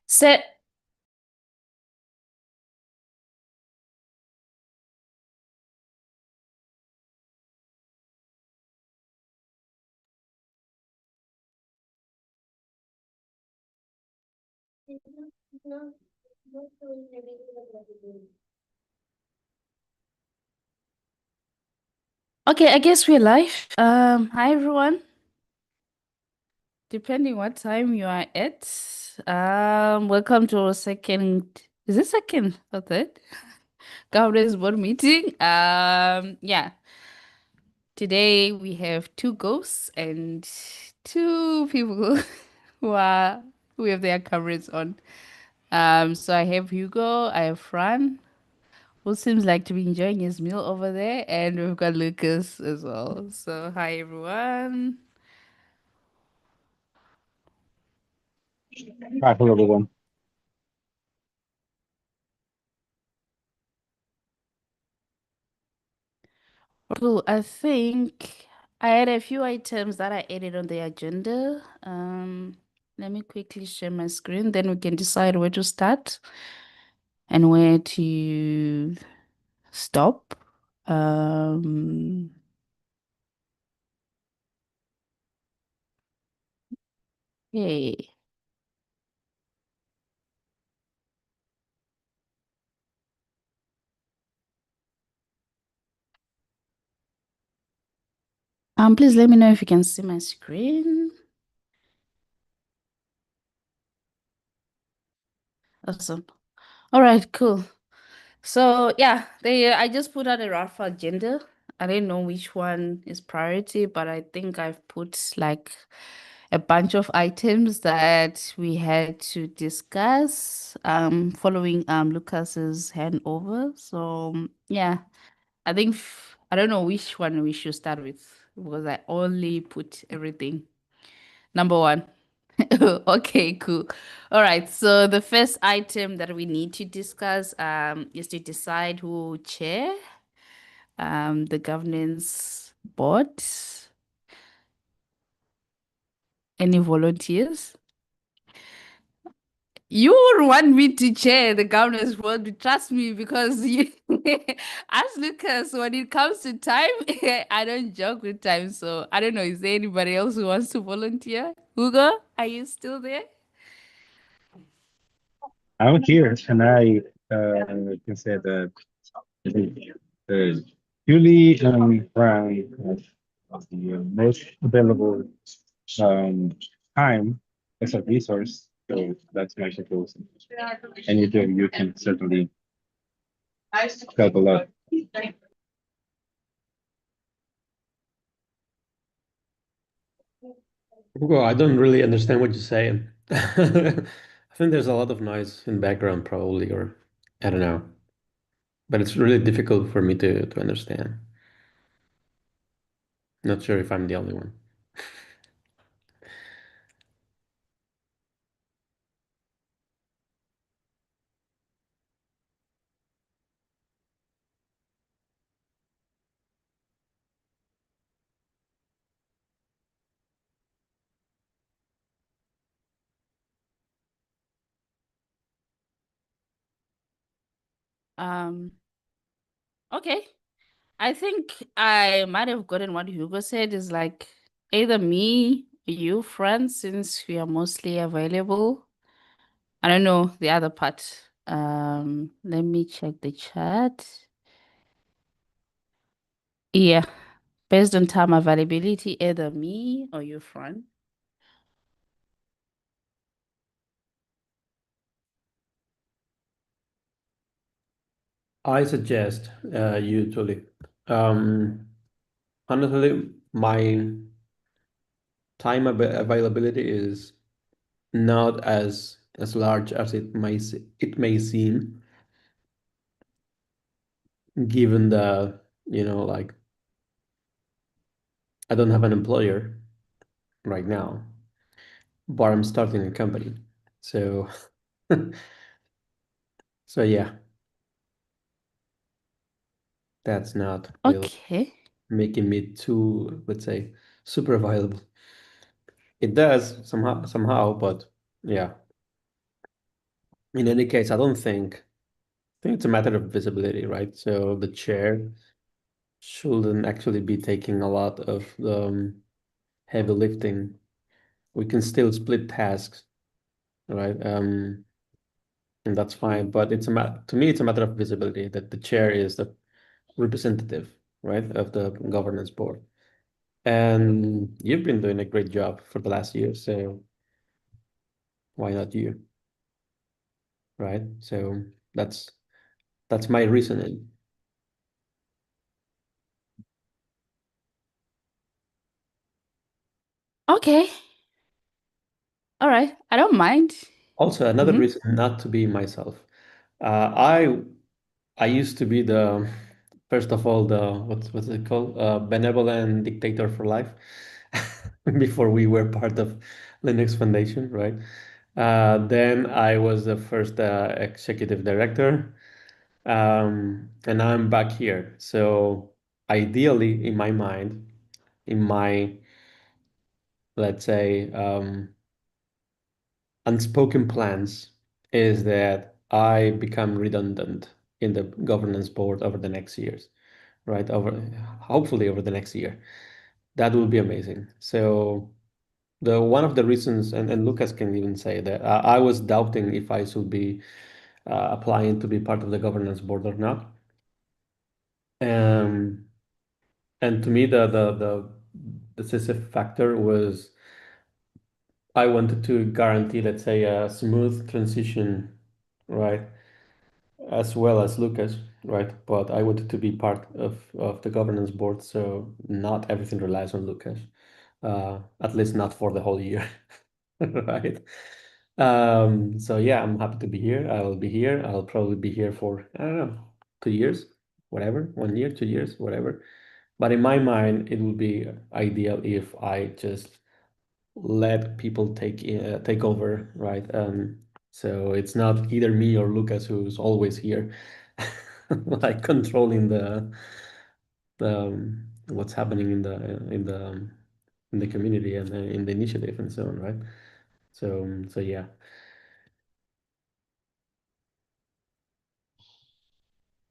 Set. Okay, I guess we're live. Hi everyone. Depending what time you are at. Welcome to our second. Is it second or third? Governance board meeting. Yeah. Today we have two ghosts and two people who have their cameras on. So I have Hugo, I have Fran, who seems like to be enjoying his meal over there, and we've got Lucas as well. So hi everyone. Hi, hello everyone. Cool. I think I had a few items that I added on the agenda. Let me quickly share my screen, then we can decide where to start and where to stop. Um, okay. Please let me know if you can see my screen. Awesome. All right, cool. So yeah, I just put out a rough agenda. I didn't know which one is priority, but I think I've put like a bunch of items that we had to discuss following Lucas's handover. So yeah, I don't know which one we should start with because I only put everything. Number one. Okay, cool. All right. So the first item that we need to discuss is to decide who will chair the governance board. Any volunteers? You would want me to chair the governance board, trust me, because you ask Lucas when it comes to time, I don't joke with time. So I don't know, is there anybody else who wants to volunteer? Hugo, are you still there? I'm here, and I can say that uh, Julie and Brian have the most available um, time as a resource. So that's my proposal. And you can certainly help a lot. Hugo, I don't really understand what you're saying. I think there's a lot of noise in background probably, or I don't know. But it's really difficult for me to understand. Not sure if I'm the only one. Um, okay. I think I might have gotten what Hugo said is like either me, you, friends, since we are mostly available. I don't know the other part. Let me check the chat. Yeah, based on time availability, either me or you, friend. I suggest you, Tully. Um, Honestly, my time availability is not as large as it may seem, given the, like I don't have an employer right now, but I'm starting a company. So so yeah, that's not really Okay. making me too, let's say, super available. It does somehow, but yeah. in any case, I think it's a matter of visibility, right? So the chair shouldn't actually be taking a lot of the heavy lifting. We can still split tasks, right? And that's fine. But to me, it's a matter of visibility that the chair is the representative, right, of the governance board. And you've been doing a great job for the last year, so why not you, right? So that's that's my reasoning. Okay. All right. I don't mind. Also, another Mm-hmm. reason not to be myself. Uh, I I used to be the first of all the what's it called? Benevolent dictator for life before we were part of Linux Foundation, right? Then I was the first executive director, and now I'm back here. So ideally, in my mind, in my let's say unspoken plans, is that I become redundant in the governance board over the next years, right? Hopefully over the next year. That will be amazing. So the one of the reasons, and Lucas can even say that I was doubting if I should be applying to be part of the governance board or not. Um, and to me, the decisive factor was I wanted to guarantee, let's say, a smooth transition, right? As well as Lucas, right? But I wanted to be part of the governance board, so not everything relies on Lucas, at least not for the whole year, right? So yeah, I'm happy to be here. I will be here. I'll probably be here for, I don't know, 2 years, whatever, 1 year, 2 years, whatever. But in my mind, it would be ideal if I just let people take over, right? So it's not either me or Lucas who's always here, like controlling the what's happening in the community and in the initiative and so on, right? So yeah,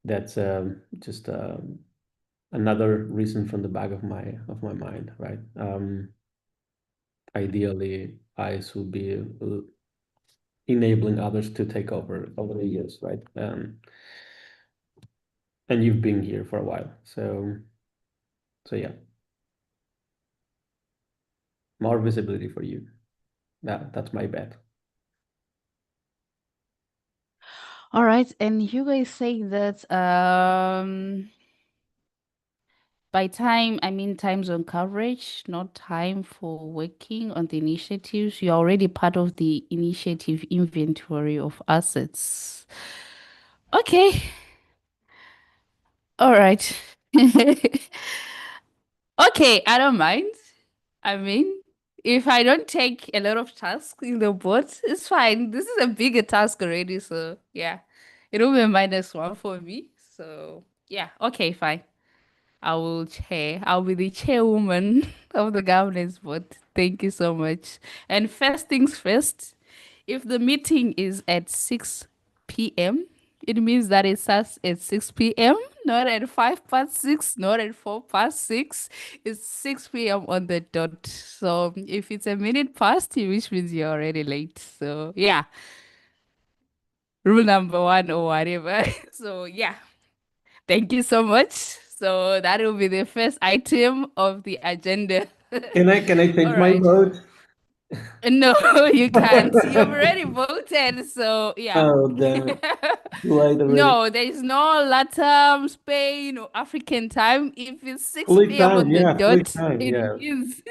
that's just another reason from the back of my mind, right? Ideally, I should be enabling others to take over the years, right? And you've been here for a while, so yeah, more visibility for you. That's my bet. All right. And you guys say that by time, I mean time zone coverage, not time for working on the initiatives. You're already part of the initiative inventory of assets. Okay. All right. Okay, I don't mind. I mean, if I don't take a lot of tasks in the board, it's fine. This is a bigger task already, so yeah. It'll be a -1 for me. So yeah, okay, fine. I will chair. I'll be the chairwoman of the governance board. Thank you so much. And first things first, if the meeting is at 6 p.m., it means that it starts at 6 p.m., not at 5 past 6, not at 4 past 6. It's 6 p.m. on the dot. So if it's a minute past, which means you're already late. So yeah, rule number one or whatever. So yeah. Thank you so much. So that will be the first item of the agenda. Can I All take my right. vote? No, you can't. You've already voted. So yeah. Oh, damn it. Too late already. No, there is no Latam, Spain, or African time. If it's 6 Fully p.m. time, on the yeah, fully dot, time, it yeah. means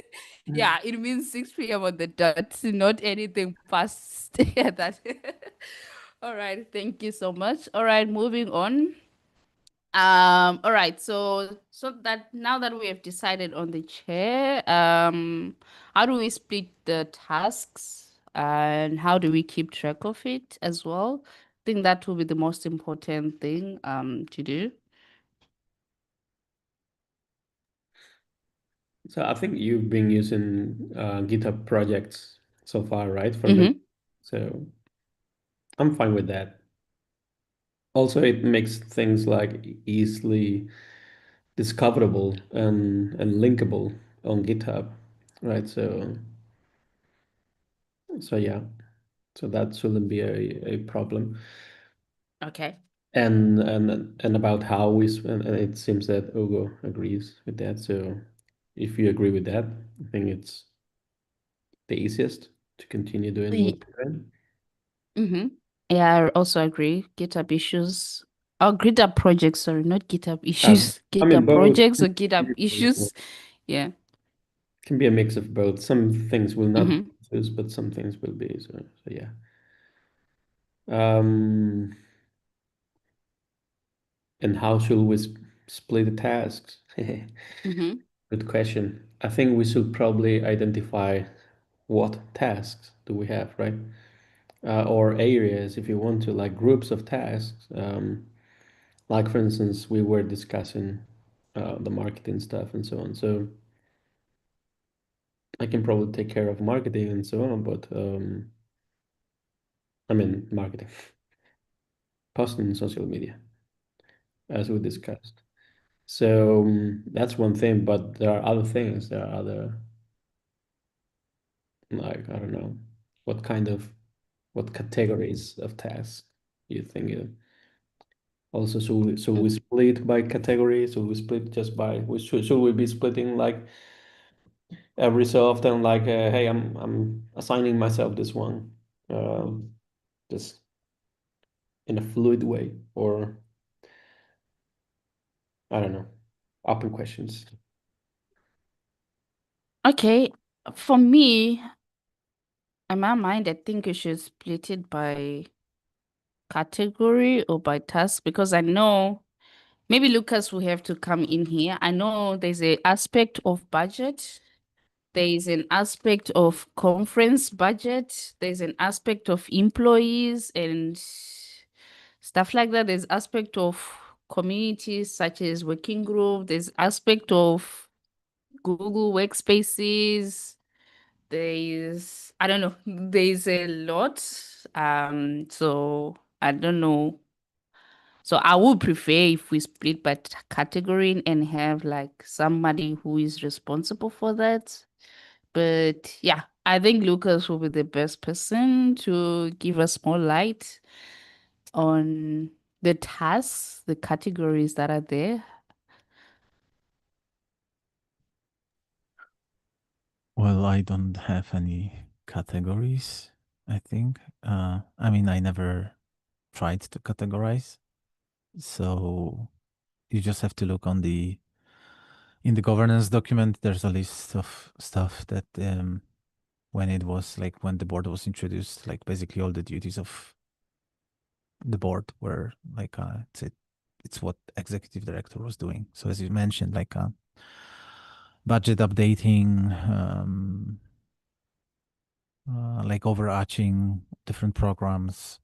yeah, it means 6 p.m. on the dot, not anything past yeah, that. All right, thank you so much. All right, moving on. All right, so that now that we have decided on the chair, how do we split the tasks and how do we keep track of it as well? I think that will be the most important thing to do. So I think you've been using GitHub projects so far, right? For Linux. Mm-hmm. So I'm fine with that. Also, it makes things like easily discoverable and linkable on GitHub, right? So yeah, so that shouldn't be a problem. Okay. And about how and it seems that Hugo agrees with that. So if you agree with that, I think it's the easiest to continue doing what we're doing. Mm-hmm. Yeah, I also agree. GitHub issues. Oh, GitHub projects, sorry, not GitHub Um, issues. I mean, GitHub both projects or GitHub issues. Yeah. can be a mix of both. Some things will not be Mm-hmm. issues, but some things will be. So yeah. Um, and how should we split the tasks? Mm-hmm. Good question. I think we should probably identify what tasks do we have, right? Or areas, if you want to, like groups of tasks. Like for instance, we were discussing the marketing stuff and so on. So I can probably take care of marketing and so on, but I mean marketing, posting in social media, as we discussed. So that's one thing, but there are other things. There are other, like, I don't know, what kind of, what categories of tasks you think also should we split by category? Should we split just by, should we be splitting like every so often, like hey, I'm assigning myself this one, um, just in a fluid way, or I don't know, open questions. Okay. For me, in my mind, I think you should split it by category or by task because I know maybe Lucas will have to come in here. I know there's a aspect of budget. There is an aspect of conference budget. There's an aspect of employees and stuff like that. There's aspect of communities such as working group. There's aspect of Google Workspaces. There's, I don't know, there's a lot. So I don't know. So I would prefer if we split by category and have like somebody who is responsible for that. But yeah, I think Lucas will be the best person to give us more light on the tasks, the categories that are there. Well, I don't have any categories, I think. I mean, I never tried to categorize. So you just have to look on in the governance document, there's a list of stuff that when it was like when the board was introduced, like basically all the duties of the board were like it's what executive director was doing. So as you mentioned, like budget updating, like overarching different programs,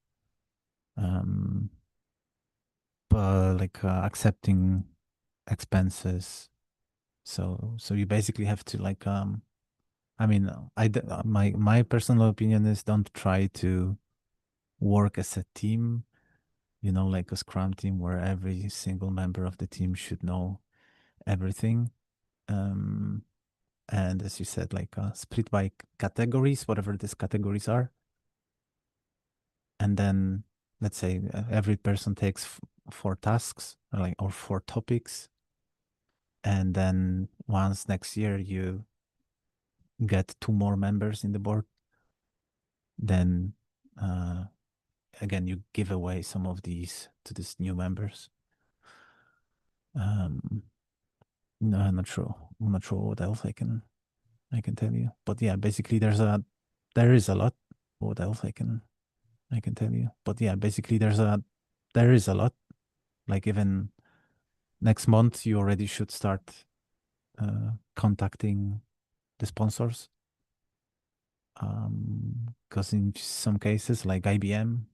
like accepting expenses. So you basically have to like I mean my personal opinion is don't try to work as a team, you know, like a scrum team where every single member of the team should know everything. Um, and as you said, like split by categories, whatever these categories are. And then let's say every person takes 4 tasks or 4 topics. And then once next year you get 2 more members in the board, then again you give away some of these to these new members. No, I'm not sure. I'm not sure what else I can tell you. But yeah, basically there is a lot. What else I can tell you. But yeah, basically there is a lot. Like even next month you already should start contacting the sponsors. Because in some cases like IBM,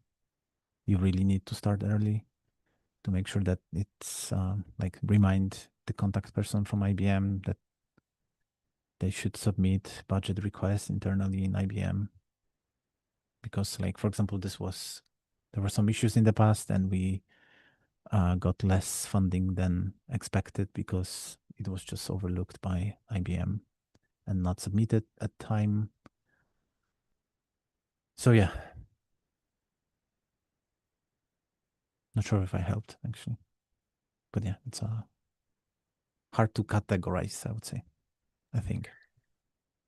you really need to start early to make sure that it's like remind the contact person from IBM that they should submit budget requests internally in IBM. Because like, for example, this was there were some issues in the past, and we got less funding than expected because it was just overlooked by IBM and not submitted at time. So yeah, not sure if I helped actually, but yeah, it's hard to categorize, I would say, I think.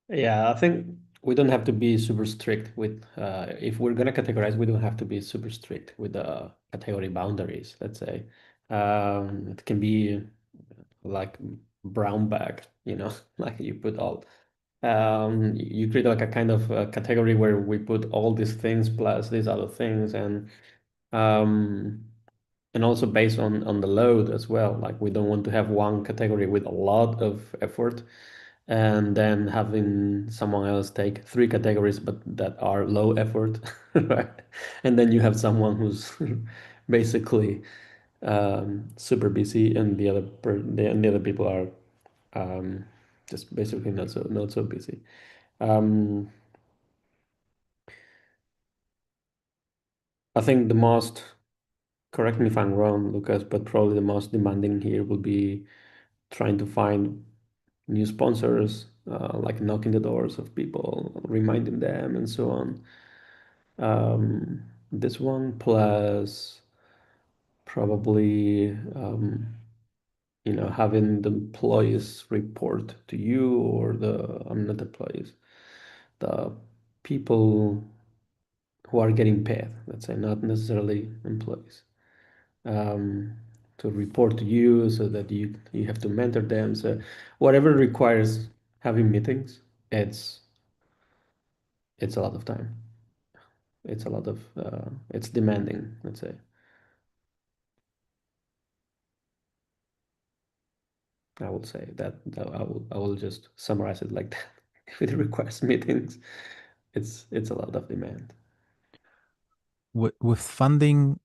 Yeah, I think we don't have to be super strict with, if we're gonna categorize, we don't have to be super strict with the category boundaries, let's say. It can be like brown bag, you know, like you put all, you create like a kind of category where we put all these things plus these other things, um, and also based on the load as well. Like we don't want to have one category with a lot of effort and then having someone else take 3 categories but that are low effort, right? And then you have someone who's basically super busy, and the other people are just basically not so busy. I think the most, correct me if I'm wrong, Lucas, but probably the most demanding here will be trying to find new sponsors, like knocking the doors of people, reminding them, and so on. This one plus probably, having the employees report to you, or I'm not employees, the people who are getting paid, let's say, not necessarily employees, to report to you so that you have to mentor them. So whatever requires having meetings, it's a lot of time. It's a lot of it's demanding, let's say. I will say that I will just summarize it like that. If it requires meetings, it's a lot of demand. With funding,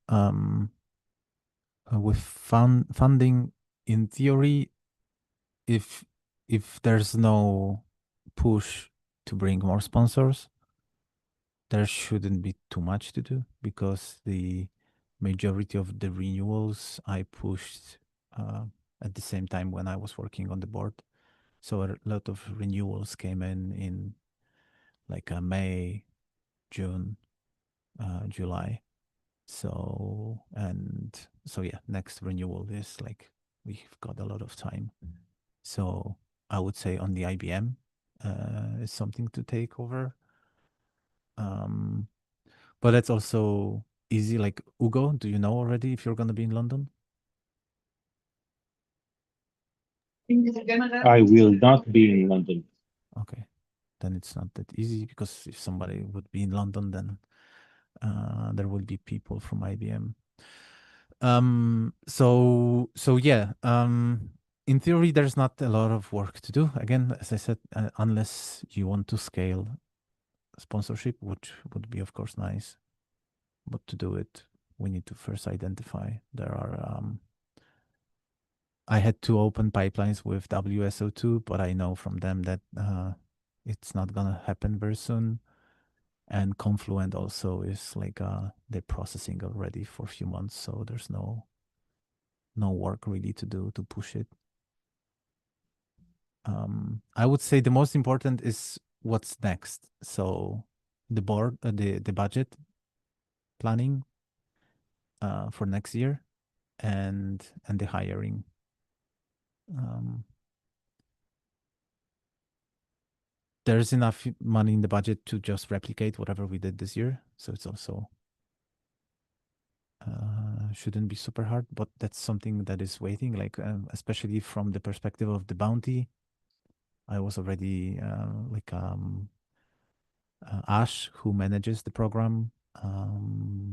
funding, in theory, if there's no push to bring more sponsors, there shouldn't be too much to do, because the majority of the renewals I pushed at the same time when I was working on the board. So a lot of renewals came in like May, June, July. So yeah, next renewal is like, we've got a lot of time. So I would say on the IBM is something to take over. But that's also easy. Like, Ugo, do you know already if you're gonna be in London? I will not be in London. Okay, then it's not that easy, because if somebody would be in London, then there would be people from IBM. So yeah, in theory, there's not a lot of work to do. Again, as I said, unless you want to scale sponsorship, which would be, of course, nice. But to do it, we need to first identify. I had to open pipelines with WSO2, but I know from them that it's not gonna happen very soon. And Confluent also is like they're processing already for a few months, so there's no work really to do to push it. I would say the most important is what's next. So the board, the budget planning for next year, and the hiring. There's enough money in the budget to just replicate whatever we did this year, so it's also shouldn't be super hard, but that's something that is waiting, like especially from the perspective of the bounty. I was already Ash, who manages the program,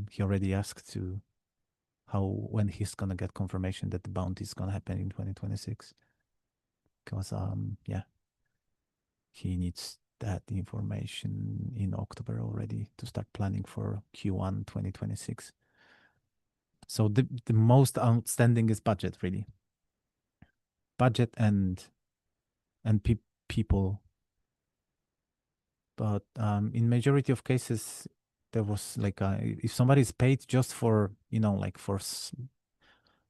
he already asked when he's gonna get confirmation that the bounty is gonna happen in 2026, because yeah, he needs that information in October already to start planning for Q1 2026. So the most outstanding is budget, really. Budget and people. But in majority of cases, there was like if somebody is paid just for like for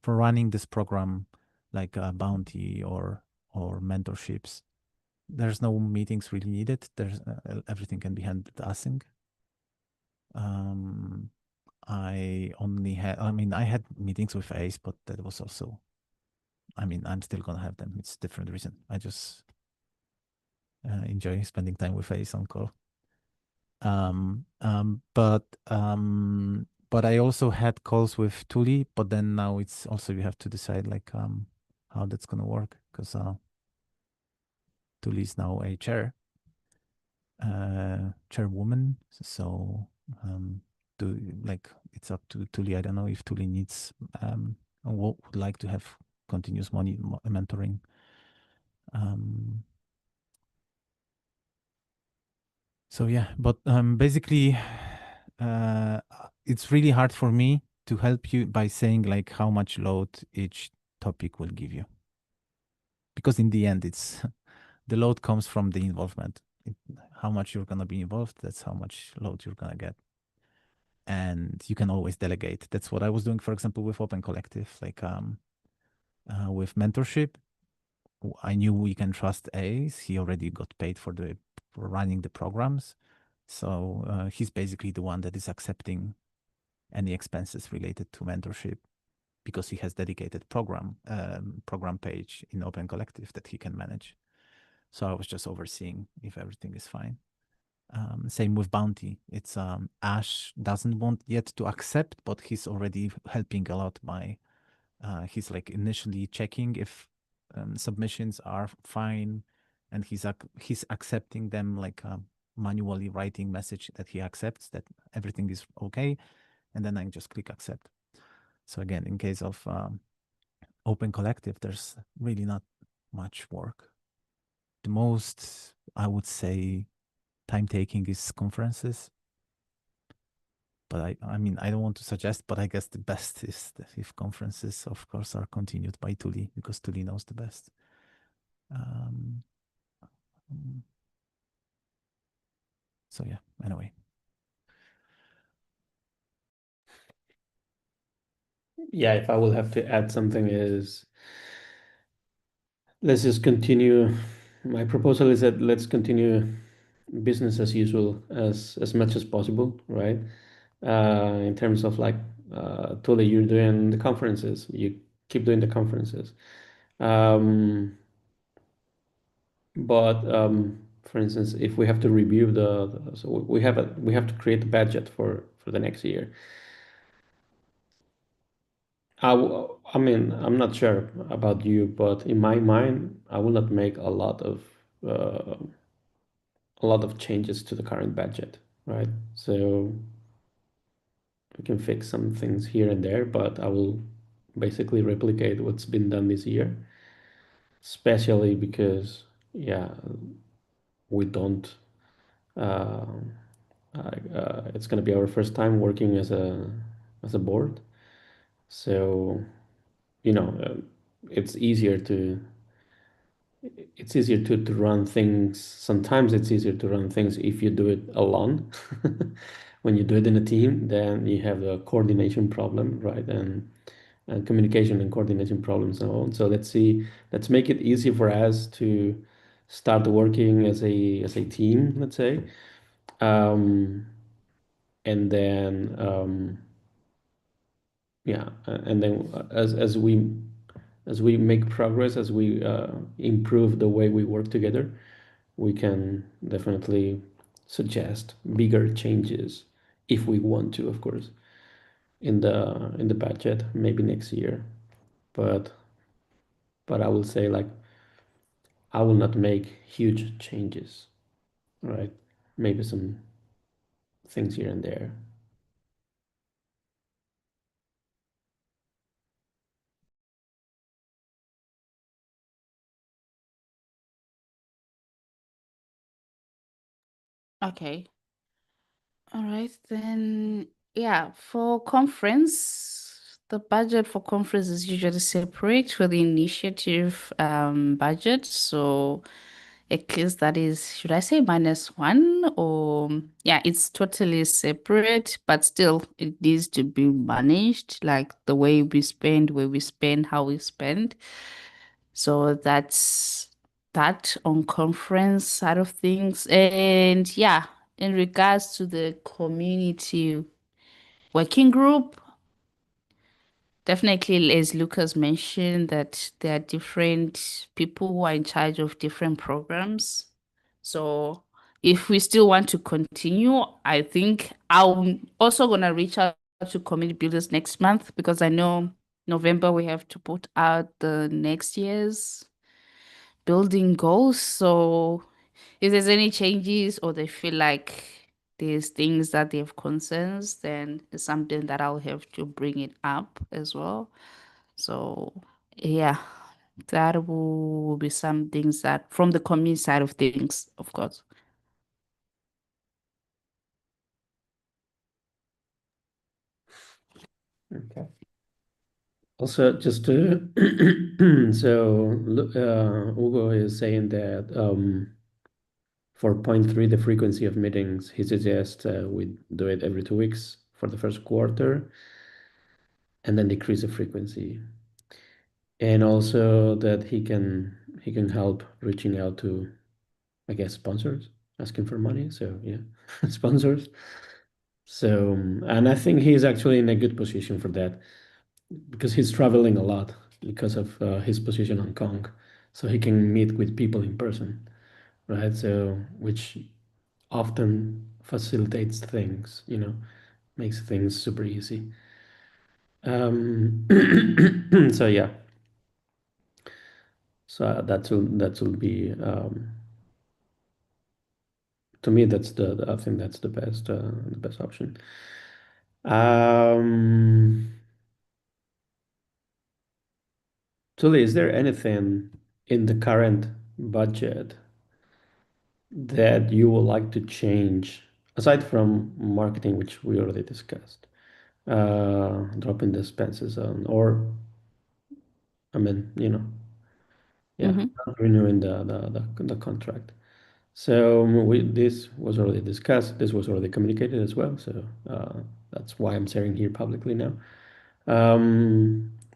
running this program, like bounty or mentorships, there's no meetings really needed. There's everything can be handled async. I had meetings with Ace, but that was also, I'm still gonna have them. It's different reason. I just enjoy spending time with Ace on call. But I also had calls with Tuli, but then now it's also you have to decide like how that's gonna work, because Tuli is now a chairwoman. So it's up to Tuli. I don't know if Tuli needs would like to have continuous money mentoring. So yeah, but basically, it's really hard for me to help you by saying like how much load each topic will give you, because in the end, it's the load comes from the involvement. How much you're gonna be involved, that's how much load you're gonna get, and you can always delegate. That's what I was doing, for example, with Open Collective, like with mentorship. I knew we can trust Ace. He already got paid for running the programs. So he's basically the one that is accepting any expenses related to mentorship, because he has dedicated program page in Open Collective that he can manage. So I was just overseeing if everything is fine. Same with Bounty. It's Ash doesn't want yet to accept, but he's already helping a lot by he's like initially checking if submissions are fine, and he's accepting them, like manually writing message that he accepts that everything is okay, and then I just click accept. So again, in case of Open Collective, there's really not much work. The most, I would say, time taking is conferences. But I mean, I don't want to suggest, but I guess the best is if conferences, of course, are continued by Tuli, because Tuli knows the best. So yeah, anyway. Yeah, if I will have to add something is, let's just continue. My proposal is that let's continue business as usual as much as possible, right? In terms of like Tuli, you're doing the conferences, you keep doing the conferences. But for instance, if we have to review so we have to create a budget for the next year. I mean, I'm not sure about you, but in my mind, I will not make a lot of changes to the current budget, right? So we can fix some things here and there, but I will basically replicate what's been done this year, especially because, yeah, we don't. It's going to be our first time working as a board, so it's easier to run things. Sometimes it's easier to run things if you do it alone. When you do it in a team, then you have a coordination problem, right? And communication and coordination problems and so on. So let's make it easy for us to start working as a team, let's say. And then and then as we make progress, as we improve the way we work together, we can definitely suggest bigger changes if we want to, of course, in the budget, maybe next year. But I will say, like, I will not make huge changes, right? Maybe some things here and there. Okay. All right, then. Yeah, for conference, the budget for conference is usually separate for the initiative budget. So case that is, should I say -1 or yeah, it's totally separate, but still it needs to be managed, like the way we spend, where we spend, how we spend. So that's that on conference side of things. And yeah, in regards to the community working group, definitely, as Lucas mentioned, that there are different people who are in charge of different programs. So if we still want to continue, I think I'm also gonna reach out to community builders next month because I know November we have to put out the next year's building goals. So if there's any changes or they feel like there's things that they have concerns, then it's something that I'll have to bring it up as well. So yeah, that will be some things that from the community side of things, of course. Okay. Also, just to so Hugo is saying that for point 3, the frequency of meetings, he suggests we do it every 2 weeks for the first quarter, and then decrease the frequency. And also that he can help reaching out to, I guess, sponsors, asking for money. So yeah, sponsors. So and I think he's actually in a good position for that because he's traveling a lot because of his position in Hong Kong, so he can meet with people in person, right? So which often facilitates things, makes things super easy. So yeah, so that will be to me that's I think that's the best option. Tuli, is there anything in the current budget that you would like to change aside from marketing, which we already discussed? Dropping the expenses on, or I mean, yeah, Mm-hmm. not renewing the contract. So this was already discussed. This was already communicated as well. So that's why I'm sharing here publicly now.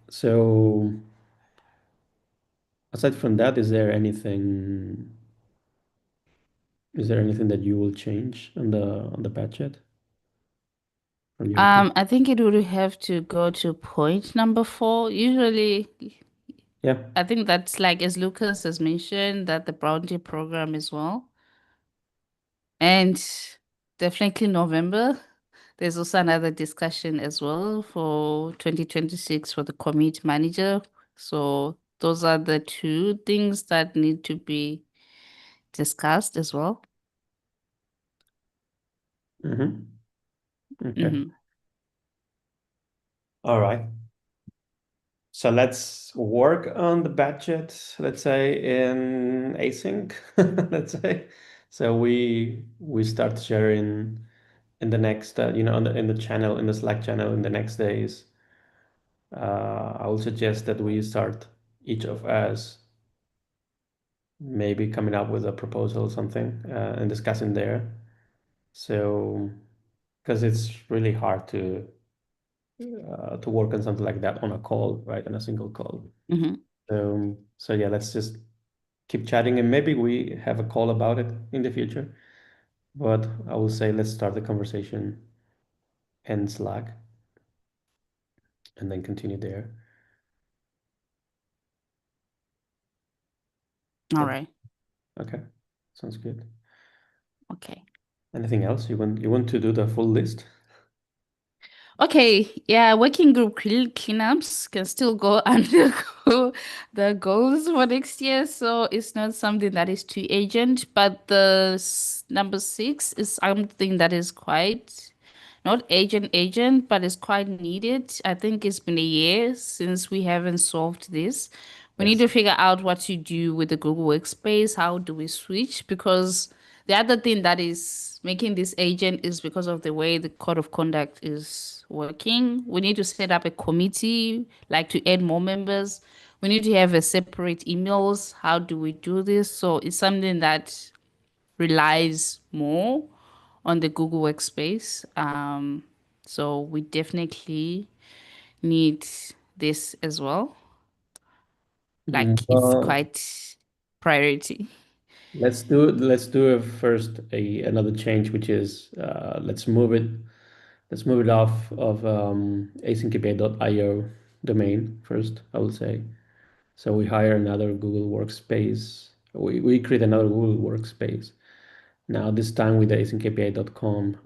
So aside from that, is there anything that you will change on the budget from your opinion? I think it would have to go to point number 4. Usually, Yeah. I think that's like as Lucas has mentioned, that the Bounty program as well. And definitely November. There's also another discussion as well for 2026 for the community manager. So those are the 2 things that need to be discussed as well. Okay. Mm-hmm. All right. So let's work on the budget, let's say in async, let's say. So we start sharing in the next, in the channel, in the Slack channel in the next days. I will suggest that we start each of us maybe coming up with a proposal or something and discussing there. So, because it's really hard to work on something like that on a call, right? On a single call. Mm-hmm. So yeah, let's just keep chatting and maybe we have a call about it in the future. But I will say let's start the conversation in Slack and then continue there. All right. Okay, sounds good. Okay. Anything else you want to do the full list? Okay, yeah, working group cleanups can still go under the goals for next year, so it's not something that is too urgent. But the number 6 is something that is quite not urgent, but it's quite needed. I think it's been a year since we haven't solved this. We need Yes. to figure out what to do with the Google Workspace. How do we switch? Because The other thing that is making this agent is because of the way the code of conduct is working. We need to set up a committee, like to add more members. We need to have a separate emails. How do we do this? So it's something that relies more on the Google Workspace. So we definitely need this as well. Like it's Well, quite priority. let's do first another change, which is let's move it off of asyncAPI.io domain first, I would say. So we hire another Google Workspace. We create another Google Workspace. Now this time with the asyncAPI.com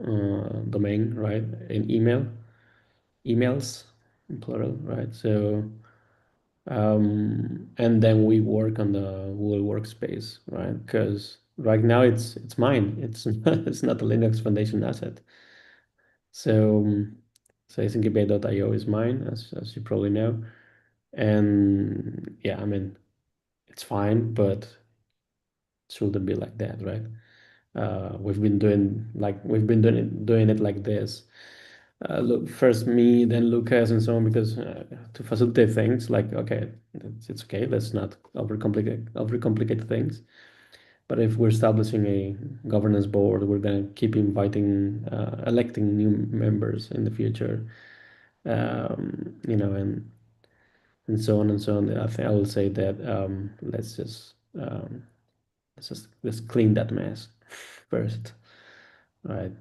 domain, right? In emails in plural, right? So and then we work on the Google Workspace, right? Because right now it's mine. It's it's not a Linux Foundation asset. So so asyncAPI.io is mine, as you probably know. And yeah, I mean it's fine, but it shouldn't be like that, right? We've been doing it like this. Look, first me, then Lucas, and so on, because to facilitate things, like okay, it's okay. Let's not overcomplicate things. But if we're establishing a governance board, we're gonna keep inviting, electing new members in the future, and so on and so on. I think I will say that let's clean that mess first, right?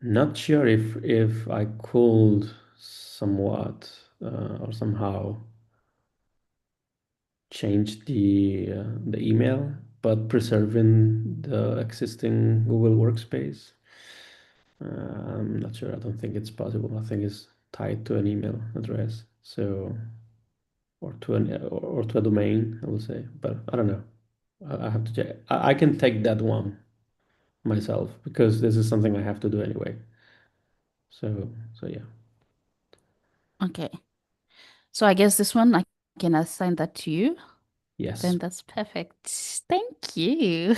Not sure if I could somewhat or somehow change the email, but preserving the existing Google Workspace. I'm not sure. I don't think it's possible. I think it's tied to an email address, so or to a domain, I would say. But I don't know. I have to check. I can take that one myself because this is something I have to do anyway. So yeah. Okay. So I guess this one I can assign that to you. Yes. Then that's perfect. Thank you.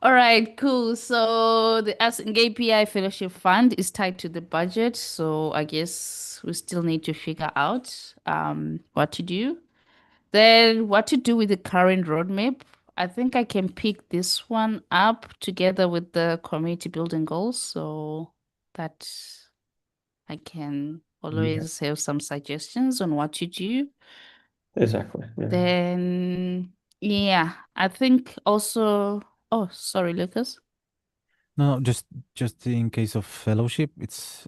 All right, cool. So the Async API Fellowship Fund is tied to the budget. So I guess we still need to figure out what to do. Then what to do with the current roadmap. I think I can pick this one up together with the community building goals so that I can Yeah. always have some suggestions on what to do. Exactly. Yeah. Then, yeah, I think also, oh, sorry, Lucas. No, just in case of fellowship, it's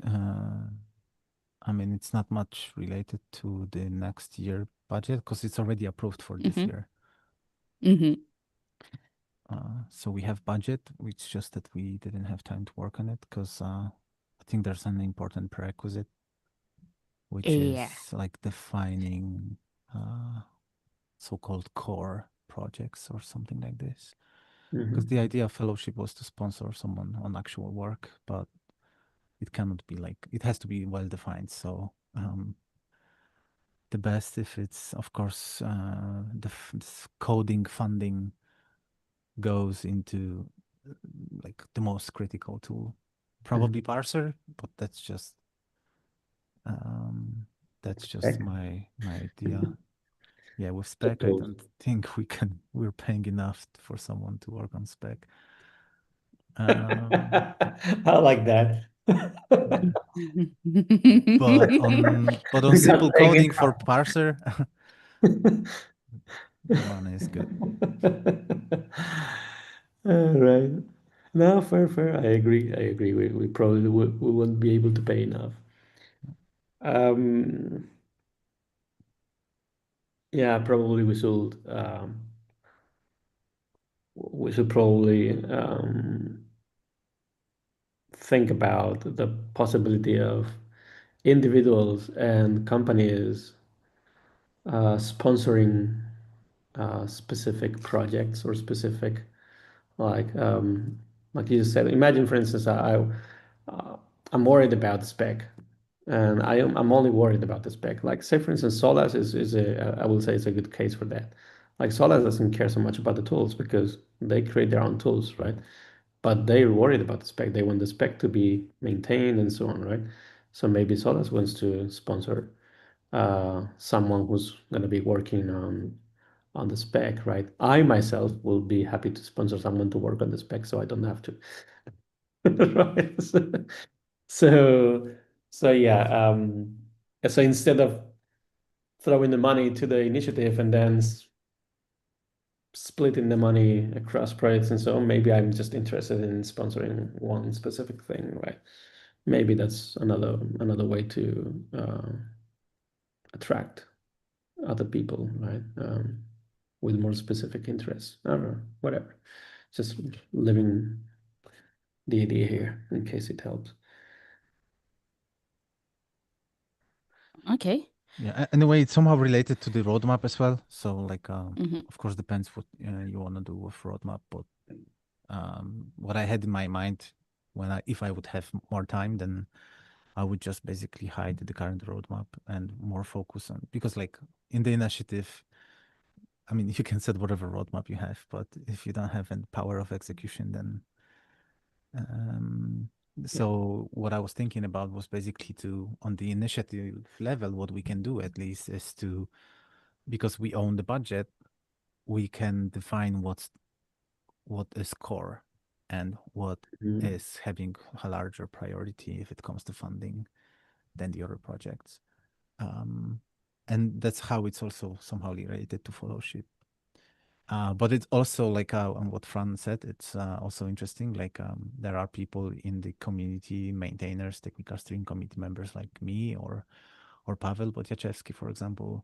I mean it's not much related to the next year budget because it's already approved for this Mm-hmm. year. Mm-hmm. So we have budget, it's just that we didn't have time to work on it because I think there's an important prerequisite, which Yeah. is like defining so-called core projects or something like this. Because the idea of fellowship was to sponsor someone on actual work, but it cannot be like, it has to be well defined. So the best if it's, of course, this coding funding goes into like the most critical tool, probably parser, but that's just Spec. my idea. Yeah, with spec, I Suppose. don't think we're paying enough for someone to work on spec. I like that. But on We got simple paying coding for parser, one is good. All right. No, fair. I agree. We probably we won't be able to pay enough. Um, yeah, probably we should probably think about the possibility of individuals and companies sponsoring specific projects or specific like you just said. Imagine, for instance, I'm worried about the spec, and I'm only worried about the spec. Like say, for instance, Solas is a I will say it's a good case for that. Like Solana doesn't care so much about the tools because they create their own tools, right? But they're worried about the spec. They want the spec to be maintained and so on, right? So maybe Solana wants to sponsor someone who's going to be working on the spec, right? I myself will be happy to sponsor someone to work on the spec, so I don't have to. Right? So yeah. So instead of throwing the money to the initiative and then splitting the money across projects and so on, maybe I'm just interested in sponsoring one specific thing, right? Maybe that's another way to attract other people, right? With more specific interests. I don't know, whatever. Just living the idea here in case it helps. Okay. Yeah. Anyway, it's somehow related to the roadmap as well. So like, Mhm. of course, depends what you want to do with roadmap. But what I had in my mind if I would have more time, then I would just basically hide the current roadmap and more focus on, because like in the initiative, I mean, you can set whatever roadmap you have, but if you don't have any power of execution, then so what I was thinking about was basically on the initiative level, what we can do at least is because we own the budget, we can define what is core and what Mhm. is having a larger priority if it comes to funding than the other projects. And that's how it's also somehow related to fellowship. But it's also like on what Fran said, it's also interesting. Like there are people in the community, maintainers, technical steering committee members like me or Pavel Botiachevsky, for example,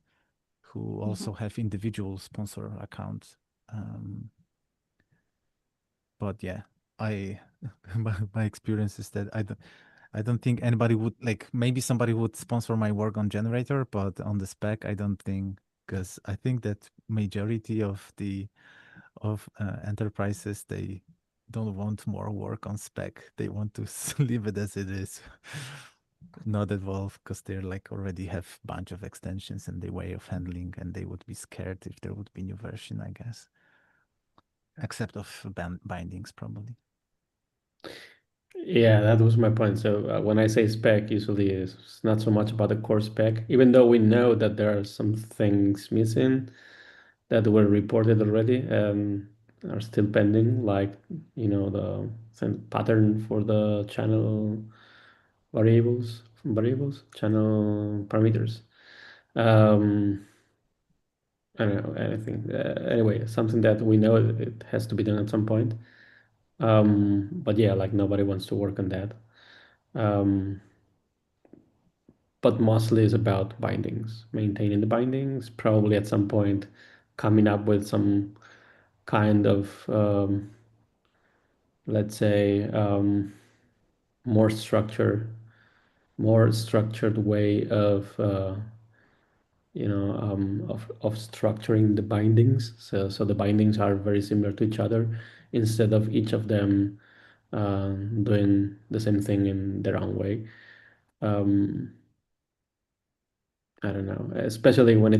who also have individual sponsor accounts. But yeah, I my experience is that I don't think anybody would, like, maybe somebody would sponsor my work on Generator, but on the spec, I don't think, because I think that majority of enterprises, they don't want more work on spec. They want to leave it as it is, not evolve, because they're like already have bunch of extensions and the way of handling, and they would be scared if there would be new version, I guess, except of bindings probably. Yeah, that was my point. So when I say spec, usually it's not so much about the core spec, even though we know that there are some things missing that were reported already and are still pending, like the same pattern for the channel channel parameters. I don't know anything. Anyway, something that we know it has to be done at some point. But yeah, like nobody wants to work on that. But mostly is about bindings, maintaining the bindings, probably at some point coming up with some kind of, let's say, more structure, more structured way of, of structuring the bindings. So the bindings are very similar to each other instead of each of them doing the same thing in their own way. I don't know, especially when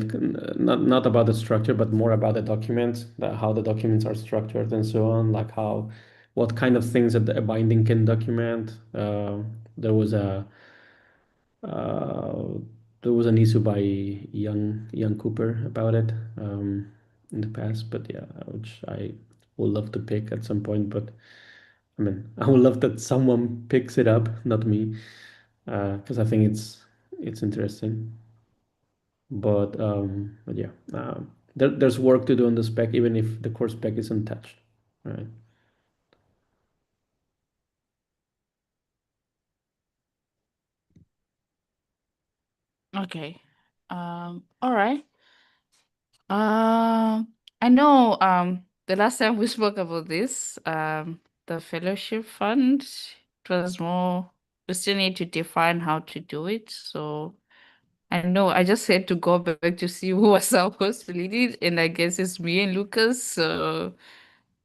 not about the structure, but more about the documents, how the documents are structured and so on, like what kind of things that a binding can document. There was a uh, there was an issue by young Cooper about it in the past, but yeah, which I would love to pick at some point. But I mean, I would love that someone picks it up, not me, because I think it's interesting. But yeah, there's work to do on the spec, even if the core spec isn't touched, right? Okay. All right. I know the last time we spoke about this, the fellowship fund, it was more, we still need to define how to do it. So I know I just had to go back to see who was supposed to lead it, and I guess it's me and Lucas. So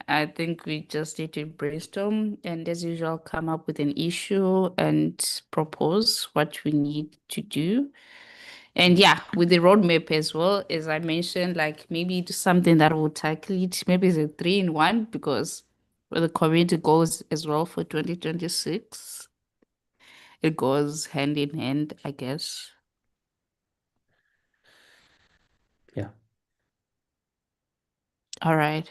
I think we just need to brainstorm and, as usual, come up with an issue and propose what we need to do. And yeah, with the roadmap as well, as I mentioned, like maybe do something that will tackle it. Maybe it's a 3-in-1 because for the community goals as well for 2026, it goes hand in hand, I guess. Yeah. All right.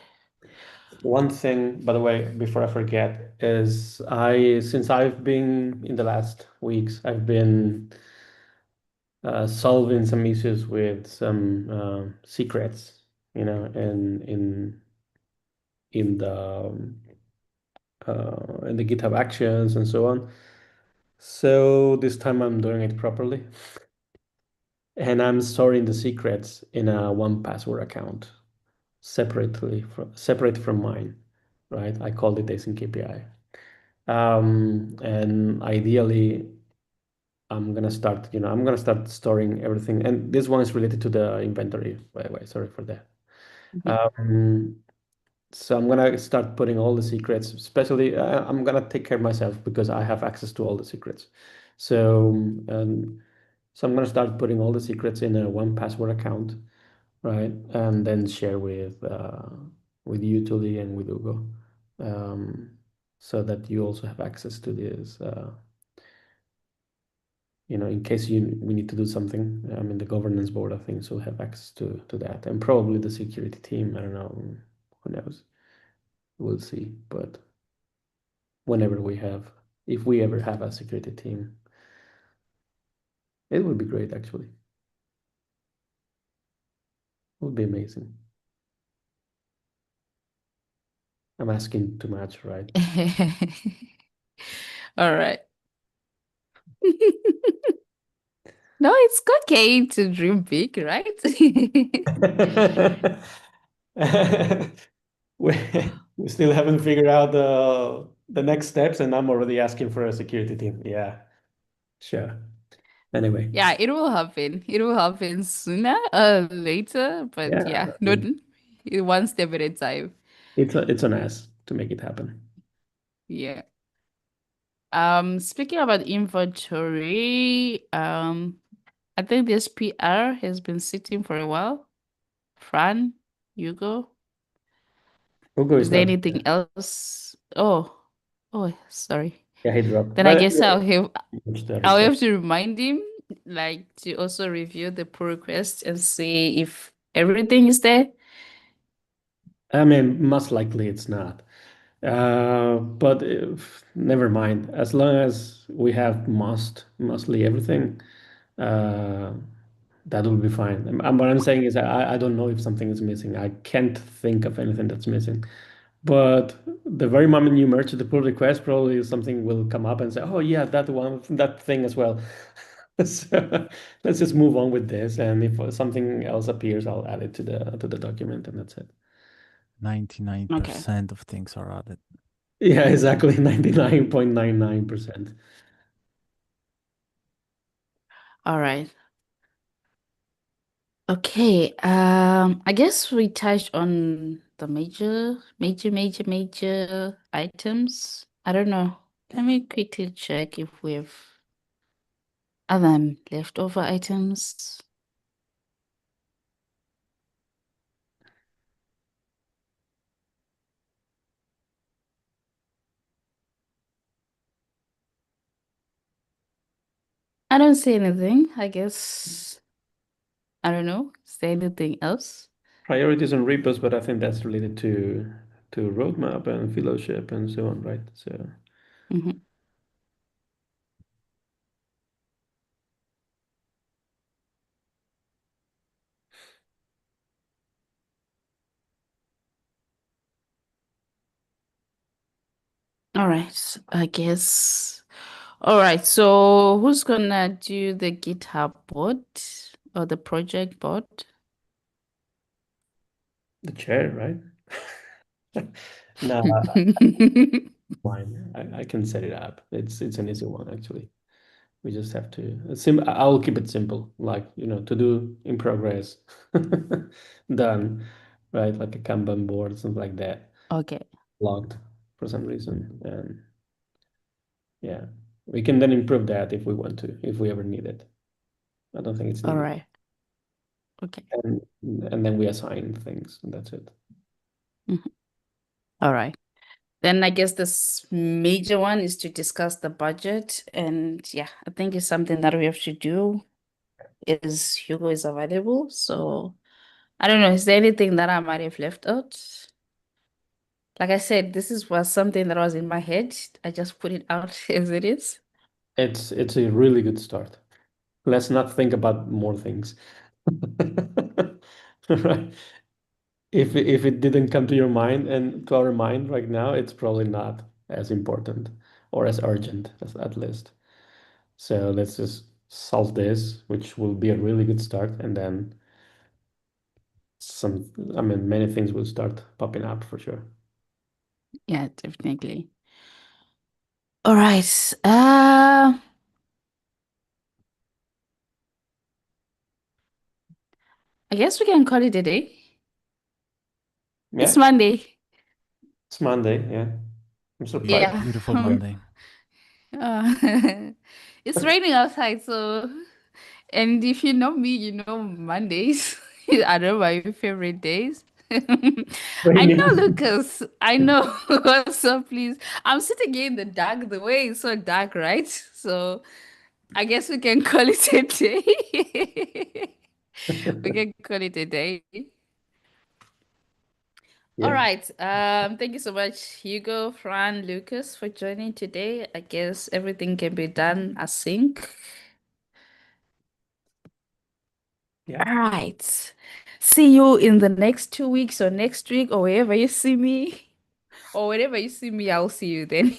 One thing, by the way, before I forget, is since I've been in the last weeks, I've been solving some issues with some secrets, in the in the GitHub Actions and so on. So this time I'm doing it properly, and I'm storing the secrets in a 1Password account separate from mine, right? I called it async KPI. And ideally, I'm gonna start storing everything. And this one is related to the inventory, by the way. Sorry for that. Um, so I'm gonna start putting all the secrets, especially I'm gonna take care of myself because I have access to all the secrets. So, so I'm gonna start putting all the secrets in a 1Password account, right? And then share with you, Tuli, and with Hugo, so that you also have access to this. In case we need to do something. I mean, the governance board of things will have access to that, and probably the security team. I don't know. Who knows? We'll see. But if we ever have a security team, it would be great. Actually, it would be amazing. I'm asking too much, right? All right. No, it's okay to dream big, right? we, we still haven't figured out the next steps, and I'm already asking for a security team. Yeah, sure. Anyway, Yeah, it will happen. It will happen sooner or later, but yeah, yeah, not one step at a time. it's on us to make it happen. Yeah. Speaking about inventory, I think this PR has been sitting for a while. Fran, Hugo, Hugo is is there not anything else? Oh, sorry. Yeah, he dropped, Then I but guess I'll report. have to remind him, like, to also review the pull request and see if everything is there. I mean, most likely it's not. But never mind. As long as we have mostly everything, uh, that will be fine. What I'm saying is I don't know if something is missing. I can't think of anything that's missing. But the very moment you merge the pull request, probably something will come up and say, "Oh yeah, that thing as well." So let's just move on with this, and if something else appears, I'll add it to the document, and that's it. 99% of things are added. Yeah, exactly. 99.99%. All right. Okay. I guess we touched on the major items. I don't know. Let me quickly check if we have other leftover items. I don't see anything. I guess I don't know. Is there anything else? Priorities and repos, but I think that's related to roadmap and fellowship and so on, right? So Mhm. All right, I guess. All right, so who's gonna do the GitHub board or the project board? the chair, right? No, fine. I can set it up. It's an easy one actually. We just have to I'll keep it simple, like to do in progress, done, right? Like a Kanban board, something like that, Okay. logged for some reason, and yeah, we can then improve that if we want to, if we ever need it. I don't think it's All needed. right. Okay. And then we assign things, and that's it. All right. Then I guess this major one is to discuss the budget. And yeah, I think it's something that we have to do. Is Hugo is available. So I don't know, is there anything that I might have left out? Like I said, was something that was in my head. I just put it out as it is. It's a really good start. Let's not think about more things. Right? If it didn't come to your mind and to our mind right now, it's probably not as important or as urgent as at least. So let's just solve this, which will be a really good start, and then many things will start popping up for sure. Yeah, definitely. All right. I guess we can call it a day. It's Yeah, Monday. it's Monday. Yeah, I'm surprised. Yeah. Beautiful Monday. Uh, it's raining outside, so and if you know me, you know Mondays are not my favorite days. I know, Raining. Lucas. I know. So please, I'm sitting here in the dark. The way is so dark, right? So I guess we can call it a day. We can call it a day. All Yeah, right. Thank you so much, Hugo, Fran, Lucas, for joining today. I guess everything can be done async. yeah. All right. See you in the next 2 weeks or next week or wherever you see me. Or whenever you see me, I'll see you then.